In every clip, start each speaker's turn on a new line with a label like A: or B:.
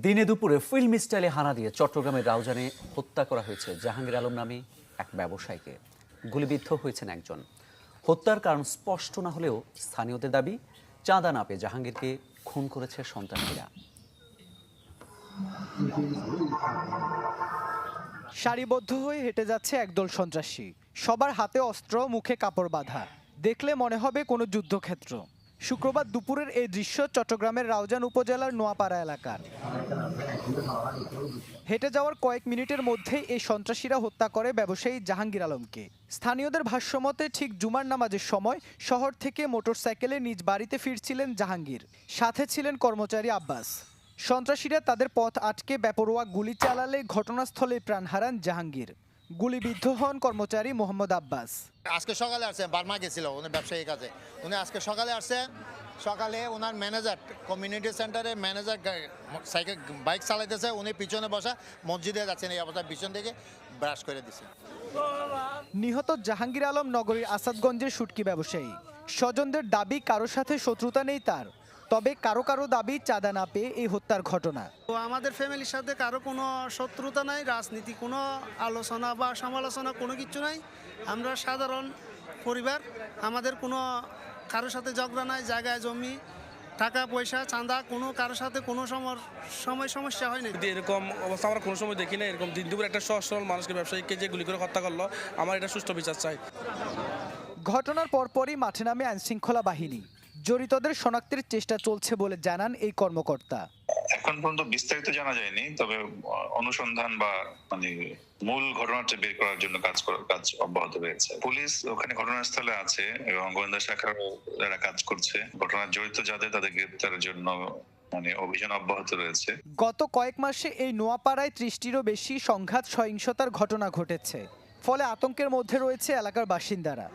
A: দিনে দুপুরে ফিল্ম স্টাইলে হানা দিয়ে চট্টগ্রামের রাউজানে হত্যা করা হয়েছে জাহাঙ্গীর আলম নামে এক ব্যবসায়ীকে। গুলিবিদ্ধ হয়েছেন একজন। হত্যার কারণ স্পষ্ট না হলেও স্থানীয়দের দাবি, চাঁদা না পেয়ে জাহাঙ্গীরকে খুন করেছে সন্ত্রাসীরা।
B: সারিবদ্ধ হয়ে হেঁটে যাচ্ছে একদল সন্ত্রাসী। সবার হাতে অস্ত্র, মুখে কাপড় বাঁধা। দেখলে মনে হবে কোনো যুদ্ধক্ষেত্র। শুক্রবার দুপুরের এই দৃশ্য চট্টগ্রামের রাউজান উপজেলার নোয়াপাড়া এলাকার। হেঁটে যাওয়ার কয়েক মিনিটের মধ্যেই এই সন্ত্রাসীরা হত্যা করে ব্যবসায়ী জাহাঙ্গীর আলমকে। স্থানীয়দের ভাষ্যমতে ঠিক জুমার নামাজের সময় শহর থেকে মোটরসাইকেলে নিজ বাড়িতে ফিরছিলেন জাহাঙ্গীর। সাথে ছিলেন কর্মচারী আব্বাস। সন্ত্রাসীরা তাদের পথ আটকে বেপরোয়া গুলি চালালে ঘটনাস্থলে প্রাণ হারান জাহাঙ্গীর। গুলিবিদ্ধ হন কর্মচারী মোহাম্মদ আব্বাস।
C: আজকে সকালে আসছে, বার্মা গেছিল উনি ব্যবসায়ী কাজে। উনি আজকে সকালে আসছে। সকালে ওনার ম্যানেজার, কমিউনিটি সেন্টারের ম্যানেজার সাইকেল বাইক চালাইতেছে, উনি পিছনে বসা মসজিদে যাচ্ছেন। এই অবস্থায় পিছন থেকে ব্রাশ করে দিছে।
B: নিহত জাহাঙ্গীর আলম নগরীর আসাদগঞ্জের শুটকি ব্যবসায়ী। স্বজনদের দাবি কারোর সাথে শত্রুতা নেই তার, তবে কারো কারো দাবি চাঁদা না পেয়ে এই হত্যার ঘটনা।
D: তো আমাদের ফ্যামিলির সাথে কারো কোনো শত্রুতা নাই, রাজনীতি কোনো আলোচনা বা সমালোচনা কোনো কিছু নাই। আমরা সাধারণ পরিবার, আমাদের কোনো কারোর সাথে ঝগড়া নাই। জায়গায় জমি, টাকা পয়সা, চাঁদা কোনো কারোর সাথে কোনো সময় সমস্যা হয় না।
E: এরকম অবস্থা আমরা কোনো সময় দেখি না। এরকম দিন দুপুর একটা সহজ সরল মানুষকে, ব্যবসায়ীকে যে গুলি করে হত্যা করলো, আমার এটা সুষ্ঠু বিচার চাই।
B: ঘটনার পরপরই মাঠে নামে আইনশৃঙ্খলা বাহিনী। জড়িতদের শনাক্তের চেষ্টা চলছে বলে জানান এই কর্মকর্তা।
F: এখন পর্যন্ত বিস্তারিত জানা যায়নি, তবে অনুসন্ধান বা মূল ঘটনাটা বের করার জন্য কাজ অব্যাহত রয়েছে। পুলিশ ওখানে ঘটনাস্থলে আছে এবং গোয়েন্দা শাখার যারা কাজ করছে, ঘটনার জড়িত যাদের তাদের গ্রেপ্তারের জন্য অভিযান অব্যাহত রয়েছে।
B: গত কয়েক মাসে এই নোয়াপাড়ায় ৩০টিরও বেশি সংঘাত সহিংসতার ঘটনা ঘটেছে। ফলে আতঙ্কের মধ্যে রয়েছে এলাকার বাসিন্দারা।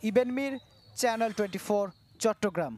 B: ইবেন মির, চ্যানেল 24, চট্টগ্রাম।